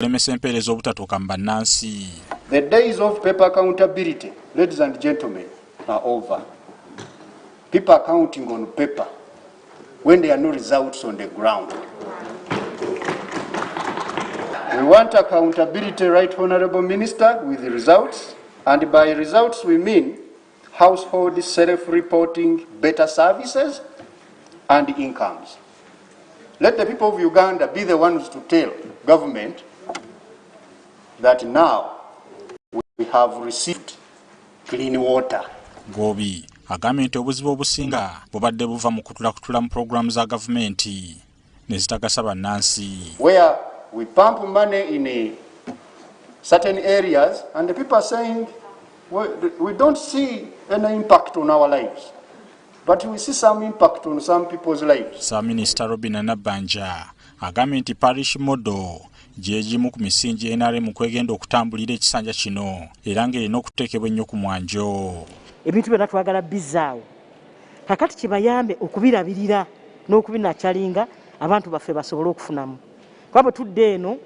okulemesa empeereza obutatuuka mu bannansi. The days of paper accountability, ladies and gentlemen, are over. People are counting on paper when there are no results on the ground. We want accountability, Right Honourable Minister, with the results. And by results we mean household self-reporting better services and incomes. Let the people of Uganda be the ones to tell government that now we have received clean water. Gobi agambye nti obuzibu obusinga bubadde buva mu kutulakutula mu programu za gavumenti ne zitagasa bannansi. Where we pump money in certain areas and the people are saying we don't see any impact on our lives. But we see some impact on some people's lives. Sa Minister Robin Nabanja agambye nti parish model gyegimu ku misingi NRM kwegenda okutambulira ekisanja kino era ng'erina okuteekebwa ennyo ku mwanjo. Ebintu byonna twagala bizaawo kakati kibayambe okubirabirira n'okubinakyalinga abantu baffe basobole okufunamu. Kuba tudde eno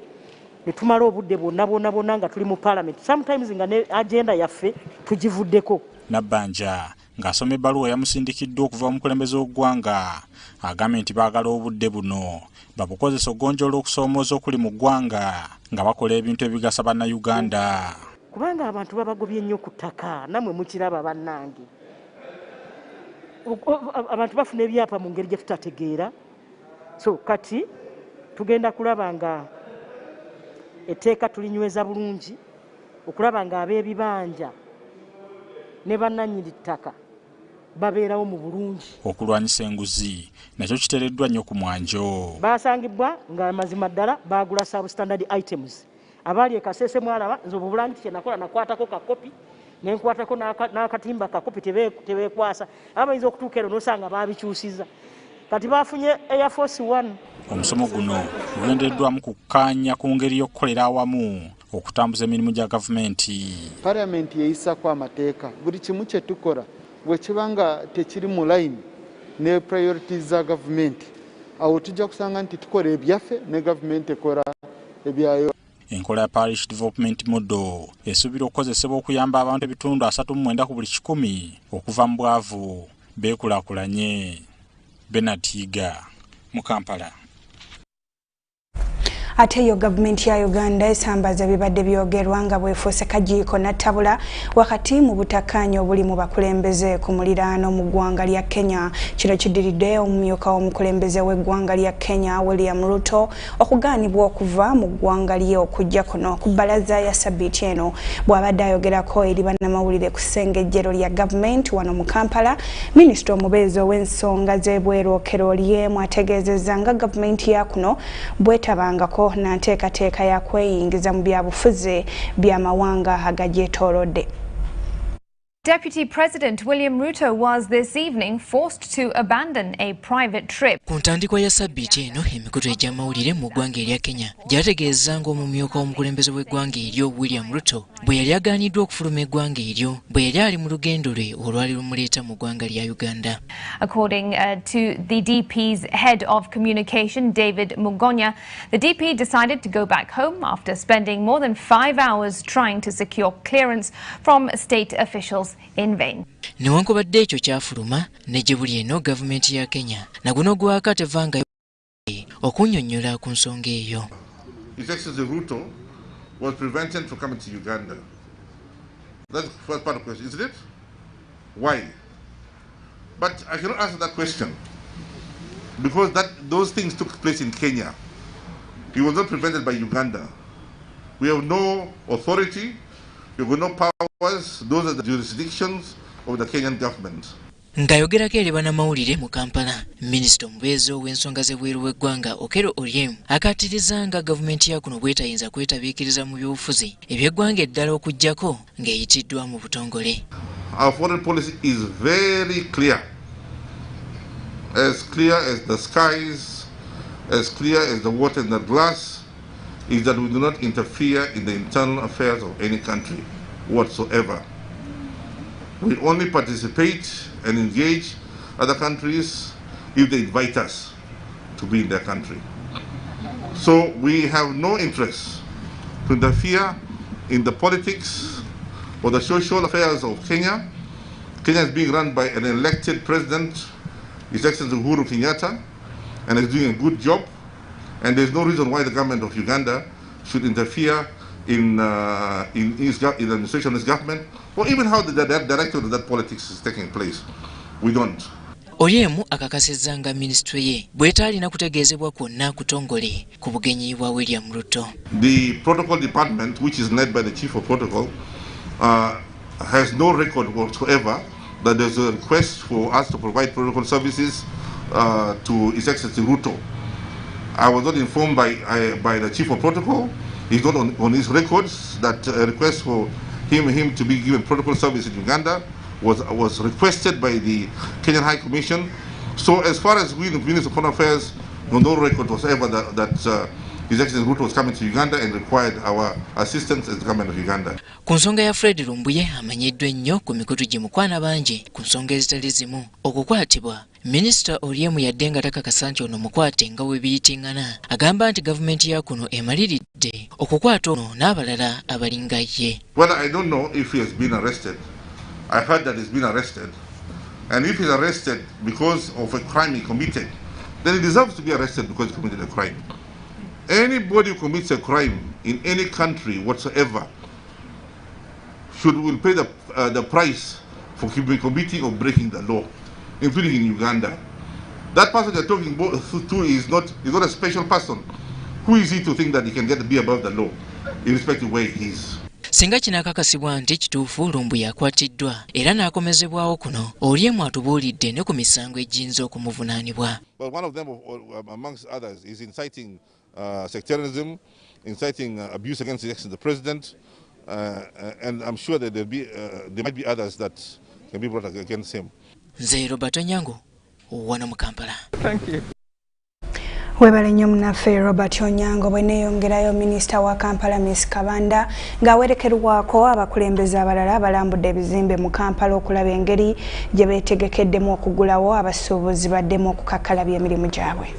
ne tumala obudde bwonna nga tuli mu parliament, sometimes nga ne agenda yaffe tugivuddeko. Nabanja ng'asoma ebbaluwa yamusindikiddwa okuva omukulembeze w'eggwanga agambye nti baagala obudde buno babukozesa ogonjoola okusoomooza okuli mu ggwanga nga bakola ebintu ebigasa bannayuganda. Kubanga abantu babagobye nnyo ku ttaka, namwe mukiraba bannange. Abantu bafuna ebyapa mu ngeri gye tutategeera. So kati tugenda kulaba nga etteeka tulinyweza bulungi, okulaba nga ab'ebibanja ne bannannyini ttaka babeerawo mu bulungi. Okulwanyisa enguzi nakyo kiteereddwa nnyo ku mwanjo. Baasangibwa nga mazima ddala baagula substandard items. Abaali e Kasese mwalaba nze obulangiti kye nakola nakwatako kakopi nenkwatako n'akatimba kakopi tebeekwasa. Abayinza okutuuka ero n'osanga baabikyusiza. Kati baafunye Air Force One. Omusomo guno gugendereddwamu kukkaanya ku ngeri y'okukolera awamu okutambuza emirimu gya gavumenti. Parliamenti yeeyisako amateeka. Buli kimu kye tukola bwe kiba nga tekiri mu line ne priorities za gavumenti, awo tujja kusanga nti tukola ebyaffe ne gavumenti ekola ebyayo. Enkola ya parish development model esuubira okukozesebwa okuyamba abantu ebitundu 39 ku buli 100 okuva mu bwavu beekulaakulanye. Bernard Higa mu Kampala. Ate yo gavumenti ya Uganda esambaza bibadde byogerwa nga bwefuuse kajiiko na tabula wakati mu butakkaanya obuli mu bakulembeze ku muliraano mu ggwanga lya Kenya. Kino kiddiridde omumyuka w'omukulembeze w'eggwanga lya Kenya William Ruto okugaanibwa okuva mu ggwanga lye okujja kuno ku bbalaza ya Sabbiiti eno. Bw'abadde ayogerako eri bannamawulire ku ssengejjero lya gavumenti wano mu Kampala, minisita omubeezi ow'ensonga z'ebweru Okello Oryem ategeezezza nga gavumenti ya kuno bwetabangako na nteekateeka ya kweyingiza mu byabufuzi by'amawanga agagyetoolodde. Deputy President William Ruto was this evening forced to abandon a private trip. Ku ntandikwa ya Sabbiiti eno emikutu egy'amawulire mu ggwanga erya Kenya gyategeeza ng'omumyuka w'omukulembeze w'eggwanga eryo William Ruto bwe yali agaaniddwa okufuluma eggwanga eryo bwe yali ali mu lugendo lwe olwali lumuleeta mu ggwanga lya Uganda. According to the DP's head of communication, David Mugonya, the DP decided to go back home after spending more than 5 hours trying to secure clearance from state officials in vain. Newankubadde ekyo kyafuluma ne gye buli eno gavumenti ya Kenya na guno gwaka tevanga okunnyonnyola ku nsonga eyo. His Excellency Ruto was prevented from coming to Uganda. That's the first part of the question, isn't it? Why? But I cannot answer that question because those things took place in Kenya. He was not prevented by Uganda. We have no authority. We have no powers. Those are the jurisdictions of the Kenyan government. Ng'ayogerako eri bannamawulire mu Kampala, minisita omubeezi ow'ensonga z'ebweru w'eggwanga Okello Oryem akaatiriza nga gavumenti ya kuno bwetayinza kwetabiikiriza mu byobufuzi eby'eggwanga eddala okuggyako ng'eyitiddwa mu butongole. Our foreign policy is very clear as the skies, as clear as the water in the glass, is that we do not interfere in the internal affairs of any country whatsoever. We only participate and engage other countries if they invite us to be in their country. So we have no interest to interfere in the politics or the social affairs of Kenya. Kenya is being run by an elected president, His Excellency Uhuru Kenyatta, and is doing a good job. And there's no reason why the government of Uganda should interfere in the administration of his government, or even how the direction of that politics is taking place. We don't. Oyemu akakasizanga ministry ye bwetaalina kutegeezebwa kwonna kutongole ku bugenyi bwa William Ruto. The protocol department, which is led by the chief of protocol, has no record whatsoever that there's a request for us to provide protocol services to His Excellency Ruto. I was not informed by the chief of protocol. He's not on his records that a request for him to be given protocol service in Uganda was requested by the Kenyan High Commission. So as far as we, the Minister of Foreign Affairs, no record whatsoever that His Excellency Ruto was coming to Uganda and required our assistance as the government of Uganda. Ku nsonga ya Fred Lumbuye amanyiddwa ennyo ku mikutu gye mukwana bangi ku nsonga ezitali zimu okukwatibwa. Minisita Oryemu yadde nga takakasa nti ono mukwate nga bwe biyitiŋŋana. Agamba nti gavumenti ya kuno emaliridde okukwata ono n'abalala abalinga ye. Well, I don't know if he has been arrested. I heard that he's been arrested. And if he's arrested because of a crime he committed, then he deserves to be arrested because he committed a crime. Anybody who commits a crime in any country whatsoever will pay the price for committing or breaking the law, including in Uganda. That person you're talking to is not a special person. Who is he to think that he can be above the law, irrespective of where he is? Singa kinakakasibwa nti kituufu Lumbuye akwatiddwa era n'akomezebwawo kuno, Oryemu atubuulidde ne ku misango egiyinza okumuvunaanibwa. Well, one of them, amongst others, is inciting sectarianism, inciting abuse against the president, and I'm sure that there might be others that can be brought against him. Nze Robert Onyango, wano mu Kampala. Thank you. Webale nnyo munaffe Robert Onyango bwe neeyongerayo minisita wa Kampala Miss Kabanda ng'awerekerwako abakulembeze abalala abalambudde ebizimbe mu Kampala okulaba engeri gye beetegekeddemu okugulawo abasuubuzi baddemu okukakkalabya emirimu gyabwe.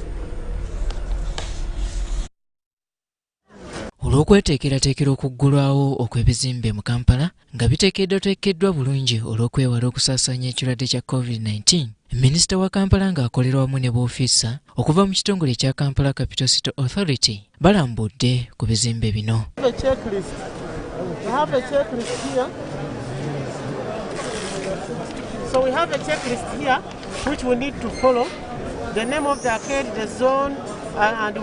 Olw'okweteekerateekera okuggulwawo okw'ebizimbe mu Kampala nga biteekeddwateekeddwa bulungi olw'okwewala okusaasaanya ekirwadde kya COVID-19, minisita wa Kampala ng'akolera wamu ne b'ofiisa okuva mu kitongole kya Kampala Capital City Authority balambudde ku bizimbe bino. So we have a checklist here which we need to follow. The name of the arcade, the zone, and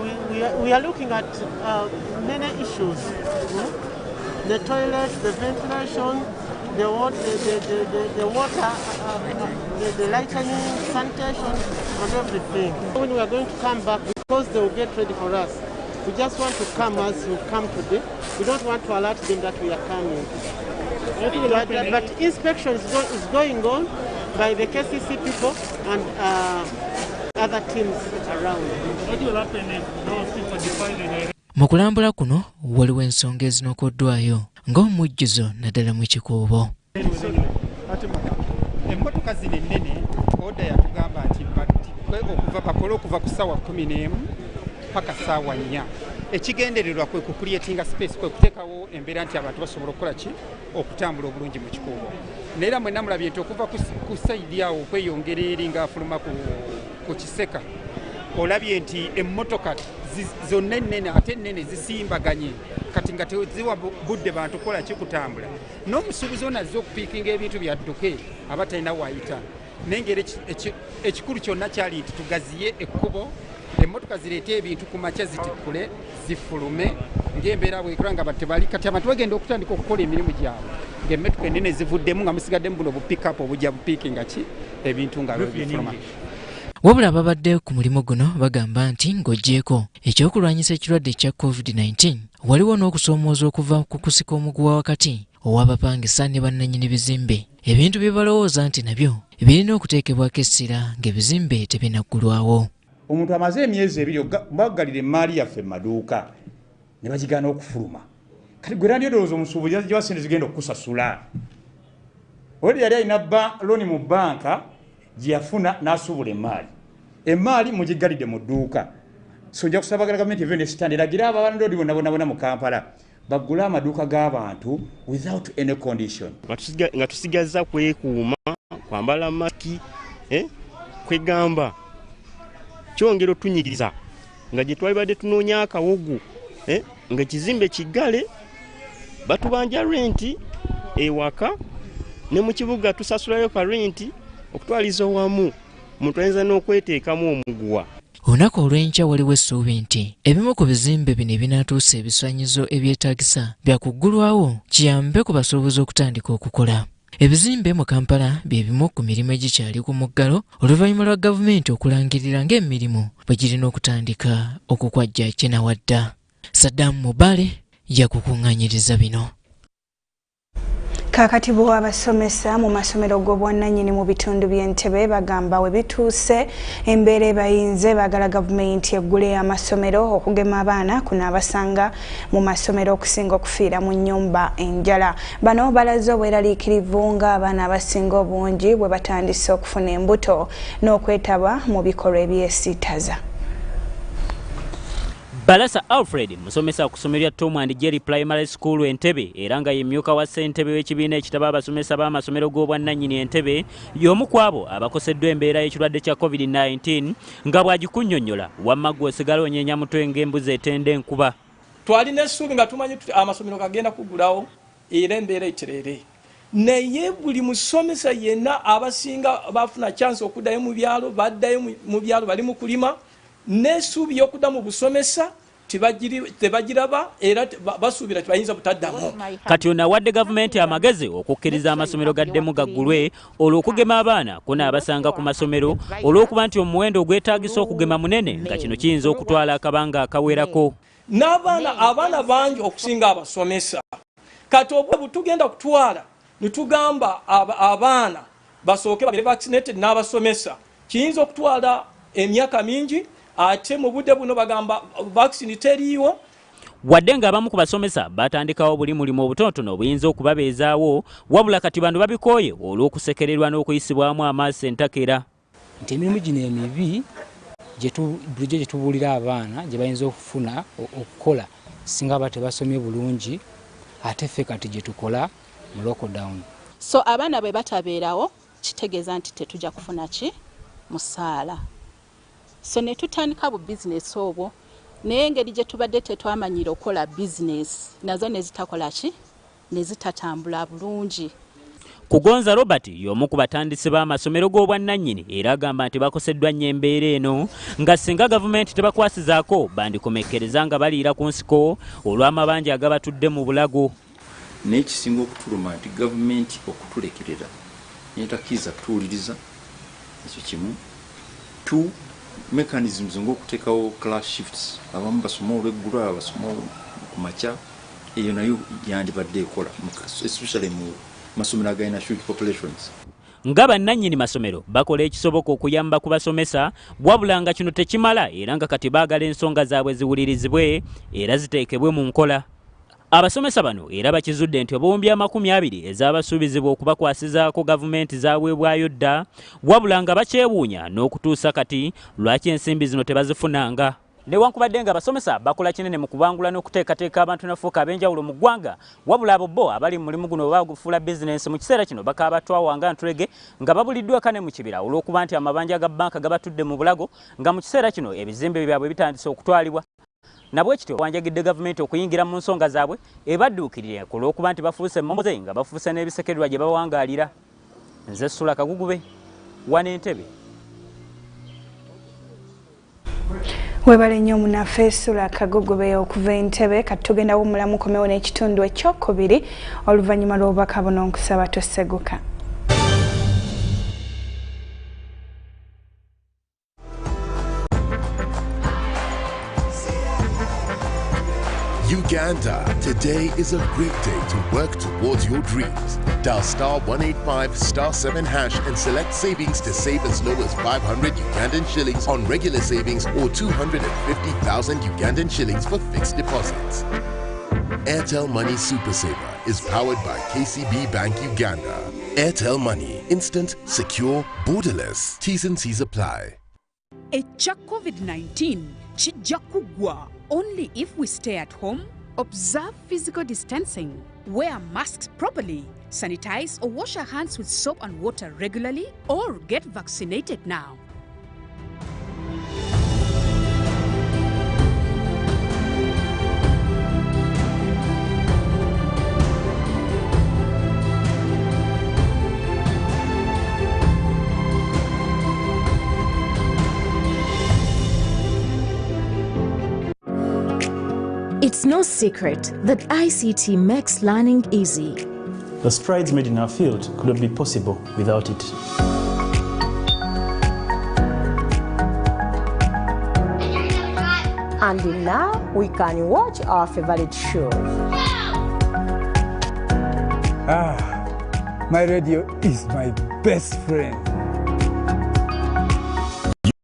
we are looking at many issues. The toilets, the ventilation, the water, the lighting, sanitation, and everything. When we are going to come back, because they will get ready for us, we just want to come as we come today. We don't want to alert them that we are coming. But inspection is going on by the KCC people and other teams around. What will happen if those people define? Mu kulambula kuno waliwo ensonga ezinokoddwayo ng'omujjuzo naddala mu kikuubo. Emmotoka zino ennene oda yatugamba nti bakole okuva ku ssaawa 11 paka ssaawa 4. Ekigendererwa kwe kucreatinga space kwe kuteekawo embeera nti abantu basobola okukola ki okutambula obulungi mu kikuubo. Neera mwenna mulabye nti okuva ku sayidi awo okweyongera eri ng'afuluma ku Kiseka olabye nti emmotoka zonna ennene ate ennene zisimbaganye kati nga teziwa budde bantu kola ki kutambula. N'omusuubuzi ono azze okupiikinga ebintu byadduke aba talina waayita. Nengera ekikulu kyonna kyali nti tugaziye ekkubo, emmotoka zireete ebintu ku makya zitikkule zifulume ng'embeera bwekula nga batebali kati abantu bagenda okutandika okukola emirimu gyabwe ng'emmotoka ennene zivuddemu nga musigaddemu buno bupikapu obujja bupiikinga ki ebintu nga bifuluma. Wabula ababadde ku mulimu guno bagamba nti ng'oggyeko ekyokulwanyisa ekirwadde kya COVID-19 waliwo n'okusoomooza okuva ku kusika omuguwa wakati ow'abapangisa ne bannannyini bizimbe. Ebintu bye balowooza nti nabyo birina okuteekebwako essira ng'ebizimbe tebinaggulwawo. Omuntu amaze emyezi 2 baggalira emmaali yaffe mu maduuka ne bagigaana okufuluma. Kati gwe randi odowooza omusuubuzi gye sente zigenda okukusasula. Oli yali alina looni mu banka gye yafuna n'asuubula emmaali mugiggalidde mu dduuka. So nja kusaba gavumenti eve ne sitandi eragira abalandodi bonna mu Kampala bagule amaduuka g'abantu without any condition. Nga tusigazza kwekuuma, kwambala masiki, kwegamba kyongera otunyiriza nga gye twalibadde tunoonya akawogo nga kizimbe kiggale batubanja renti ewaka ne mu kibuga tusasulayo ka renti okutwaliza wamu omuntu ayinza n'okweteekamu omuguwa. Olunaku olw'enkya waliwo essuubi nti ebimu ku bizimbe bino ebinaatuusa ebisanyizo ebyetaagisa byakuggulwawo kiyambe ku basuubuzi okutandika okukola. Ebizimbe mu Kampala bye bimu ku mirimu egikyali ku muggalo oluvannyuma lwa gavumenti okulangirira ng'emirimu bwe girina okutandika okukwajja kinawadda. Saddam Mubale yakukuŋŋaanyiriza bino. Kakati bo abasomesa mu masomero g'obwannannyini mu bitundu by'Entebbe bagamba we bituuse embeera bayinze baagala gavumenti eggule amasomero okugema abaana kuno abasanga mu masomero okusinga okufiira mu nnyumba enjala. Bano balaze obweraliikirivu ng'abaana abasinga obungi bwe batandise okufuna embuto n'okwetaba mu bikolwa ebyesittaza. Balasa Alfred musomesa ku ssomero lya Tom and Jerry Primary School Entebbe era nga ye mmyuka wa ssentebe w'ekibiina ekitaba abasomesa b'amasomero g'obwannannyini Entebbe y'omu ku abo abakoseddwa embeera y'ekirwadde kya COVID-19 nga bw'agikunnyonnyola wamma gwe osigala onyeenya mutwe ng'embuzi etenda enkuba. Twalina essuubi nga tumanyi tuti amasomero gagenda kuggulawo era embeera etereere. Naye buli musomesa yenna abasinga bafuna chance okuddayo mu byalo baddayo mu byalo bali mu kulima n'essuubi y'okudda mu busomesa tebagiraba era basuubira tebayinza butaddamu. Kati ono awadde gavumenti amagezi okukkiriza amasomero gaddemu gaggulwe olw'okugema abaana kunaabasanga ku masomero olw'okuba nti omuwendo ogwetaagisa okugema munene nga kino kiyinza okutwala akabanga akawerako. Abaana bangi okusinga abasomesa. Kati obwe tugenda kutwala ne tugamba abaana basooke babeere vaccinated n'abasomesa kiyinza okutwala emyaka mingi. Ate mu budde buno bagamba vaccine teriiwo. Wadde ng'abamu ku basomesa batandikawo buli mulimu obutonotono obuyinza okubabeezaawo wabula kati bano babikooye olw'okusekererwa n'okuyisibwamu amaaso entakera. Nti emirimu gino emibi bulijjo gye tubuulira abaana gye bayinza okufuna okukola singa baba tebasomye bulungi ate ffe kati gye tukola mu lockdown. So abaana bwe batabeerawo kitegeeza nti tetujja kufuna ki musaala. So ne tutandika bu business obwo naye engeri gye tubadde tetwamanyira okukola business nazo ne zitakola ki ne zitatambula bulungi. Kugonza Robert y'omu ku batandisi b'amasomero g'obwannannyini era agamba nti bakoseddwa nnyo embeera eno nga singa gavumenti tebakwasizaako bandikomekkereza nga baliira ku nsiko olw'amabanja agabatudde mu bulago. Naye kisinga okutuluma nti gavumenti okutulekerera netakkiriza kutuwuliriza ekyo kimu. Two mechanisms ng'okuteekawo class shifts abamu basoma olw'eggulu abasoma ku makya eyo nayo yandibadde ekola especially mu masomero agalina huge populations. Nga bannannyini masomero bakola ekisoboka okuyamba ku basomesa wabula nga kino tekimala era nga kati baagala ensonga zaabwe ziwulirizibwe era ziteekebwe mu nkola. Abasomesa bano era bakizudde nti obuwumbi 20 ez'abasuubizibwa okubakwasizaako gavumenti zaaweebwayo dda wabula nga bakyewuunya n'okutuusa kati lwaki ensimbi zino tebazifunanga. Newankubadde nga abasomesa bakola kinene mu kubangula n'okuteekateeka abantu nafuuka ab'enjawulo mu ggwanga wabula abo bo abali mu mulimu guno bagufuula bizinensi mu kiseera kino bakaba batwawa nga ntulege nga babuliddwa kane mu kibira olw'okuba nti amabanja ga bbanka gabatudde mu bulago nga mu kiseera kino ebizimbe byabwe bitandise okutwalibwa. Nabwe kityo wanjagidde gavumenti okuyingira mu nsonga zaabwe ebadduukirire ku lw'okuba nti bafuuse mmoze nga bafuuse n'ebisekererwa gye bawangaalira. Nze Sula Kagugube wane Entebbe. Webale nnyo munaffe Sula Kagugube okuva Entebbe kati tugenda wumulamu komewo n'ekitundu ekyokubiri oluvannyuma lw'obubaka buno nkusaba tosseguka. Uganda, today is a great day to work towards your dreams. Dial *185*7# and select savings to save as low as 500 Ugandan shillings on regular savings or 250,000 Ugandan shillings for fixed deposits. Airtel Money Super Saver is powered by KCB Bank Uganda. Airtel Money, instant, secure, borderless. T's and C's apply. Echa COVID-19 chijja kugwa only if we stay at home, Observe physical distancing. Wear masks properly. Sanitize or wash your hands with soap and water regularly, or get vaccinated now. It's no secret that ICT makes learning easy. The strides made in our field couldn't be possible without it. And now we can watch our favorite shows. My radio is my best friend.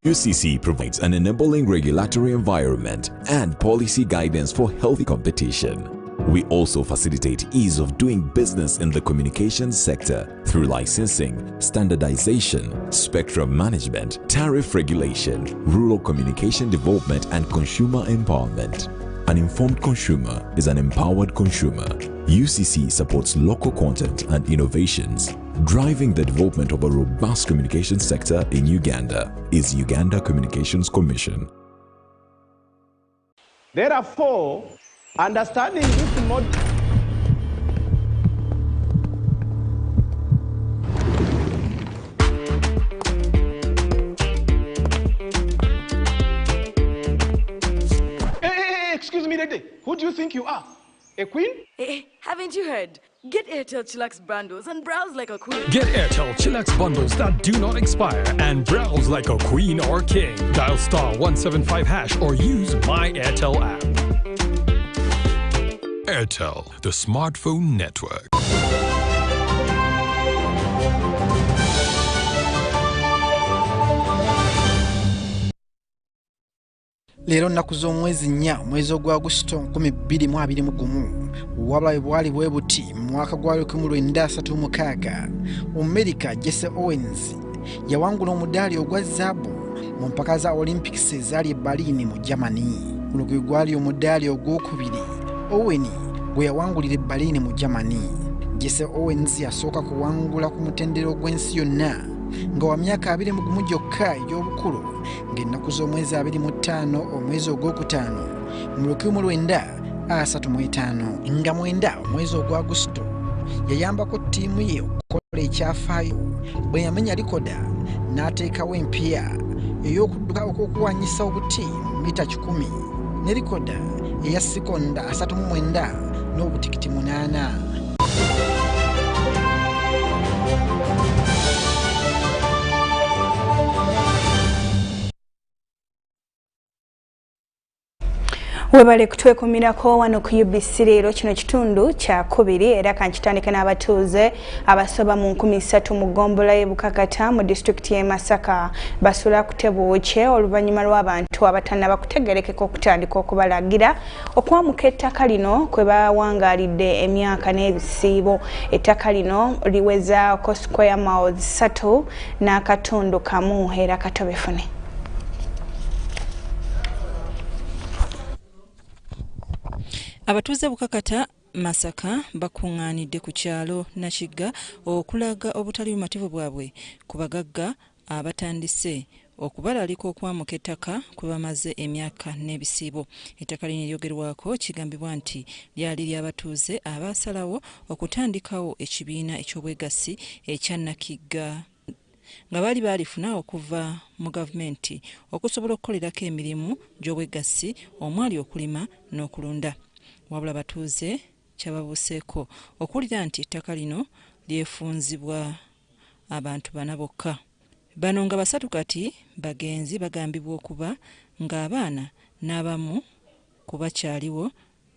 UCC provides an enabling regulatory environment and policy guidance for healthy competition. We also facilitate ease of doing business in the communications sector through licensing, standardization, spectrum management, tariff regulation, rural communication development, and consumer empowerment. An informed consumer is an empowered consumer. UCC supports local content and innovations. Driving the development of a robust communication sector in Uganda is Uganda Communications Commission. Therefore, understanding this model. Excuse me, lady. Who do you think you are? A queen? Haven't you heard? Get Airtel Chillax bundles and browse like a queen. Get Airtel Chillax bundles that do not expire and browse like a queen or king. Dial *175# or use My Airtel app. Airtel, the smartphone network. Leero nnaku z'omwezi 4 omwezi ogwa Augusito 2021 wabulabe bwali bwe buti mu mwaka gwa 1936 Omumerika Jesse Owens yawangula omudaali ogwa zaabu mu mpaka za Olympics ezaali e Berlin mu Germany. Guno gwe gwali omudaali ogwokubiri Owen gwe yawangulira e Berlin mu Germany. Jesse Owens yasooka kuwangula ku mutendero gw'ensi yonna nga wa myaka 21 gyokka egy'obukulu ng'ennaku z'omwezi 25 omwezi ogwokutaano mu 1935 nga 9 omwezi ogwa Augusito yayambako ttiimu ye okukola ekyafaayo bwe yamenya likoda n'ateekawo empya ey'okudduka okw'okuwanyisa obuti mita 10 ne likoda eya sekonda 39 n'obutikiti 8. Webale kutwekumirako wano ku UBC LEERO kino kitundu kya kubiri era kankitandike n'abatuuze abasoba mu 3000 mu ggombolola y'e Bukakata mu disitulikiti y'e Masaka basula kutebuuke oluvannyuma lw'abantu abatannaba kutegerekeka okutandika okubalagira okwamuka ettaka lino kwe bawangaalidde emyaka n'ebisiibo. Ettaka lino liweza square miles 3 n'akatundu kamu era katobefune. Abatuuze Bukakata Masaka bakungaanidde ku kyalo Nakigga okulaga obutali bumativu bwabwe ku bagagga abatandise okubalalika okwamuka ettaka kwe bamaze emyaka n'ebisiibo. Ettaka lino eryogerwako kigambibwa nti lyali ly'abatuuze abaasalawo okutandikawo ekibiina eky'obwegassi ekya Nakigga nga baalifuna okuva mu gavumenti okusobola okukolerako emirimu gy'obwegassi omwali okulima n'okulunda. Wabula batuuze kyababuuseeko okuwulira nti ettaka lino lyefunzibwa abantu bana bokka. Bano nga basatu kati bagenzi bagambibwa okuba ng'abaana n'abamu ku bakyaliwo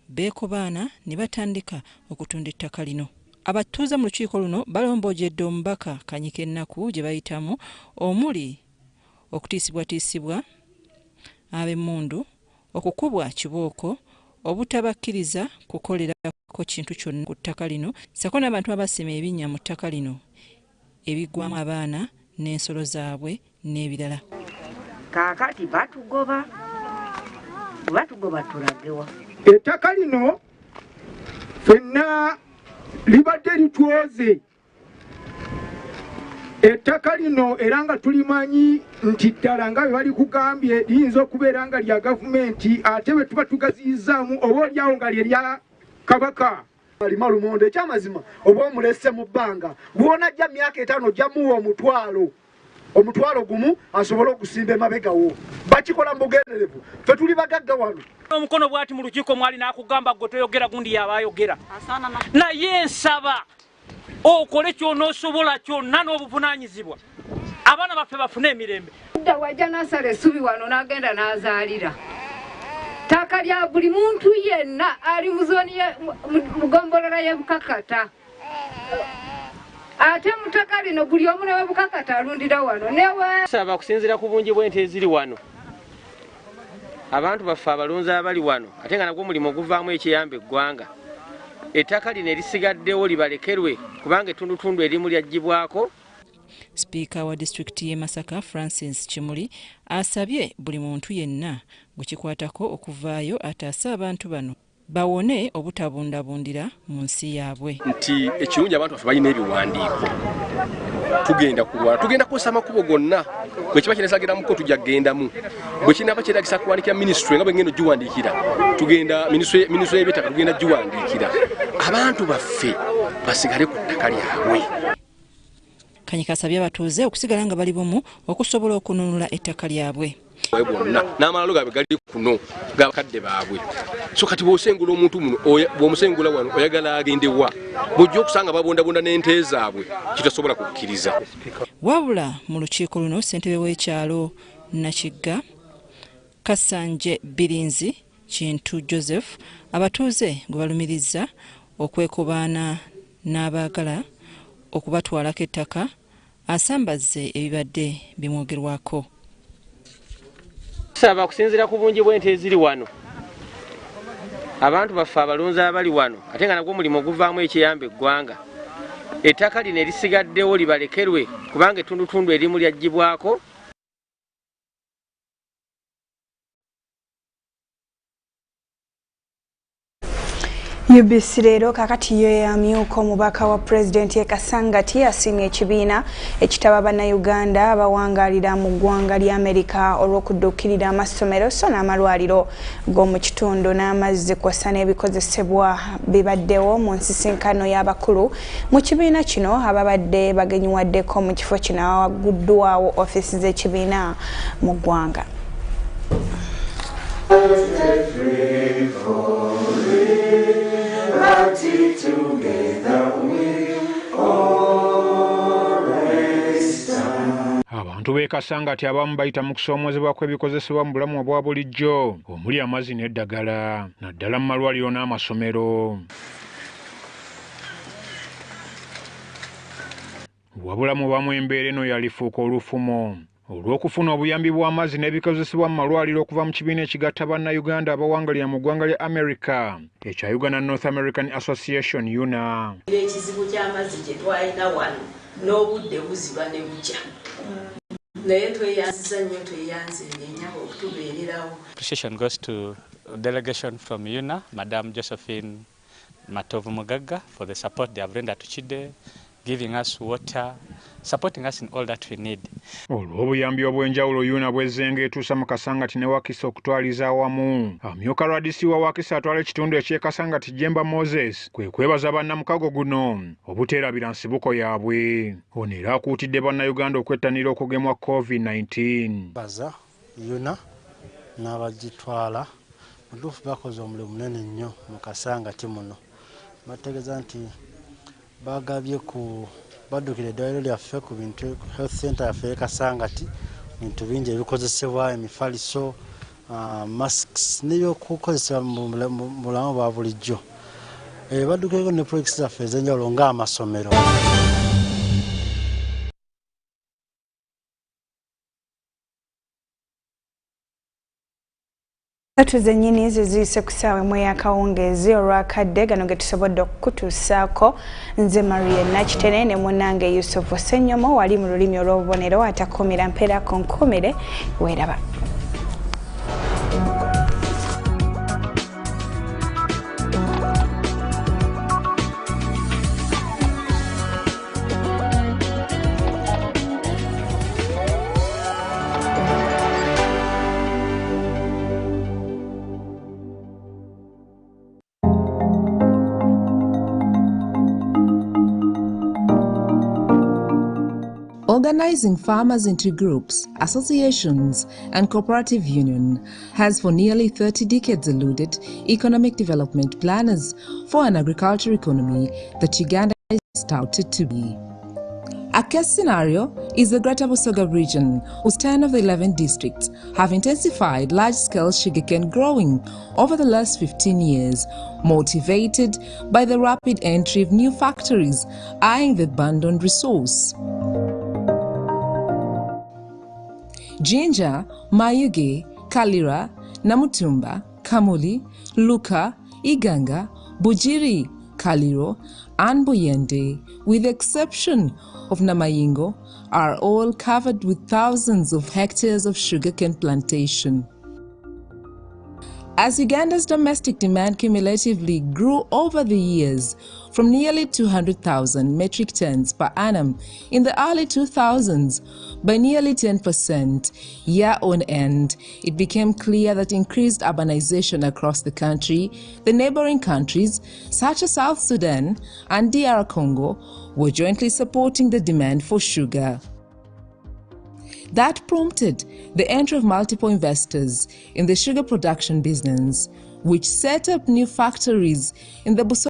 beekobaana ne batandika okutunda ettaka lino. Abatuuze mu lukiiko luno balomboojjedde omubaka Kanyike ennaku gye bayitamu omuli okutiisibwatiisibwa ab'emmundu, okukubwa kibooko, obutabakkiriza kukolerako kintu kyonna ku ttaka lino, sako n'abantu abasima ebinnya mu ttaka lino ebigwamu abaana n'ensolo zaabwe n'ebirala. Kaakati batugoba tulagewa. Ettaka lino ffenna libadde litwoze ettaka lino era nga tulimanyi nti ddala nga bwe bali kugambye liyinza okubeera nga lya gavumenti ate bwe tuba tugaziyizaamu oba olyawo nga lyerya kabaka alima lumonde ekyamazima oba omulese mu bbanga bw'onajja myaka 5 ojjamuwa omutwalo gumu asobole okusimba emabegawo bakikola mu bugenderevu ffe tuli bagagga wano omukono bwati mu lukiiko mwali n'akugamba gwe toyogera gundi yabayogera naye nsaba okole kyonoosobola kyonna n'obuvunaanyizibwa abaana baffe bafune emirembe dda wajja nasala essubi wano n'agenda n'azaalira ttaka lya buli muntu yenna ali mu zooni mugombolola y'ebukakata ate mu ttaka lino buli omu newe bukakata alundira wano newe saba okusinziira ku bungi bw'ente eziri wano abantu baffe abalunzi abali wano ate nga nagwo omulimu oguvaamu ekiyamba eggwanga ettaka lino erisigaddewo libalekerwe kubanga ettundutundu erimu lyaggyibwako. Sipiika wa disitulikiti y'e Masaka Francis Kimuli asabye buli muntu yenna gukikwatako okuvaayo ataase abantu bano bawone obutabundabundira mu nsi yaabwe. Nti ekirungi abantu baffe balina ebiwandiiko tugenda kulwana tugenda kukozesa amakubo gonna bwe kiba kinesagiramuko tujja kugendamu bwe kinaba kyetagisa kuwandikira minisitule nga bwe ngendo giwandiikira tugenda minisitule y'eby'ettaka tugenda giwandiikira abantu baffe basigale ku ttaka lyabwe. Kanyika asabye abatuuze okusigala nga bali bumu okusobola okununula ettaka lyabwe. Bonna n'amalalo gaabwe gali kuno g'abakadde baabwe so kati bw'osengula omuntu muno bw'omusengula wano oyagala agendewa bw'ojja okusanga babondabonda n'ente zaabwe kitasobola kukkiriza. Wabula mu lukiiko luno ssentebe w'ekyalo Nakigga Kasanje Birinzi Kintu Joseph abatuuze gwe balumiriza okwekobaana n'abaagala okubatwalako ettaka asambaze ebibadde bimwogerwako. Saba okusinziira ku bungi bw'ente eziri wano abantu baffe abalunzi abali wano ate nga nagwo omulimu oguvaamu ekiyamba eggwanga ettaka lino erisigaddewo libalekerwe kubanga ettundutundu erimu lyaggyibwako. UBC LEERO kakati yo yamyuka omubaka wa pulezidenti Kasangati asiimye ekibiina ekitaba bannayuganda abawangalira mu ggwanga lya Amerika olw'okudduukirira amasomero so n'amalwaliro g'omu kitundu n'amazzi kw'ossa n'ebikozesebwa bibaddewo mu nsisinkano y'abakulu mu kibiina kino ababadde bagenyiwaddeko mu kifo kino awaguddwawo ofiisi z'ekibiina mu ggwanga. Abantu b'e Kasangati abamu bayita mu kusoomozebwa kw'ebikozesebwa mu bulamu obwa bulijjo omuli amazzi n'eddagala naddala mu malwaliro n'amasomero. Wabula mu bamu embeera eno yalifuuka olufumo olw'okufuna obuyambi bw'amazzi n'ebikozesebwa mu malwaliro okuva mu kibiina ekigatta bannayuganda abawangalira mu ggwanga lya Amerika ekya Uganda North American Association UNA. Ekizibu ky'amazzi kye twalina wano n'obudde buziba ne bukya naye tweyanziza nnyo tweyanzinya okutubeererawo. Appreciation goes to delegation from UNA, Madam Josephine Matovu Mugaga, for the support they have rendered to Chide, giving us water, supporting us in all that we need. Olw'obuyambi obw'enjawulo UNA bw'ezzenga etuusa mu Kasangati ne Wakiso okutwaliza awamu. Amyuka Lwadisi wa Wakiso atwala ekitundu eky'e Kasangati Jemba Moses kwe kwebaza bannamukago guno obuteerabira nsibuko yaabwe. Ono era akuutidde bannayuganda okwettanira okugemwa COVID-19. Baza UNA n'abagitwala mutuufu bakoze omulimu munene nnyo mu Kasangati muno. Bategeeza nti bagabye ku baddukira eddwaliro lyaffe ku bintu health center yaffe Kasangati bintu bingi ebikozesebwa emifaliso masks n'ebyokukozesebwa mu bulamu bwa bulijjo. Baddukireko ne projekisi zaffe ez'enjawulo ng'amasomero. Tuze nnyini ziziyise ku ssaawa emu ey'akawungeezi olwakadde gano ge tusobodde okukutuusaako nze Marion Nakitene ne munnange Yusufu Ssenyomo wali mu lulimi olw'obubonero atakuumira mpeera ku nkuumire weeraba. organizing farmers into groups, associations, and cooperative union, has for nearly 30 decades eluded economic development planners for an agricultural economy that Uganda is touted to be. A case scenario is the Greater Busoga region, whose 10 of the 11 districts have intensified large-scale sugarcane growing over the last 15 years, motivated by the rapid entry of new factories eyeing the abundant resource. Jinja, Mayuge, Kalira, Namutumba, Kamuli, Luka, Iganga, Bujiri, Kaliro, and Buyende, with the exception of Namayingo, are all covered with thousands of hectares of sugarcane plantation. As Uganda's domestic demand cumulatively grew over the years from nearly 200,000 metric tons per annum in the early 2000s by nearly 10% year on end, it became clear that increased urbanization across the country, the neighboring countries such as South Sudan and DR Congo were jointly supporting the demand for sugar. That prompted the entry of multiple investors in the sugar production business, which set up new factories in the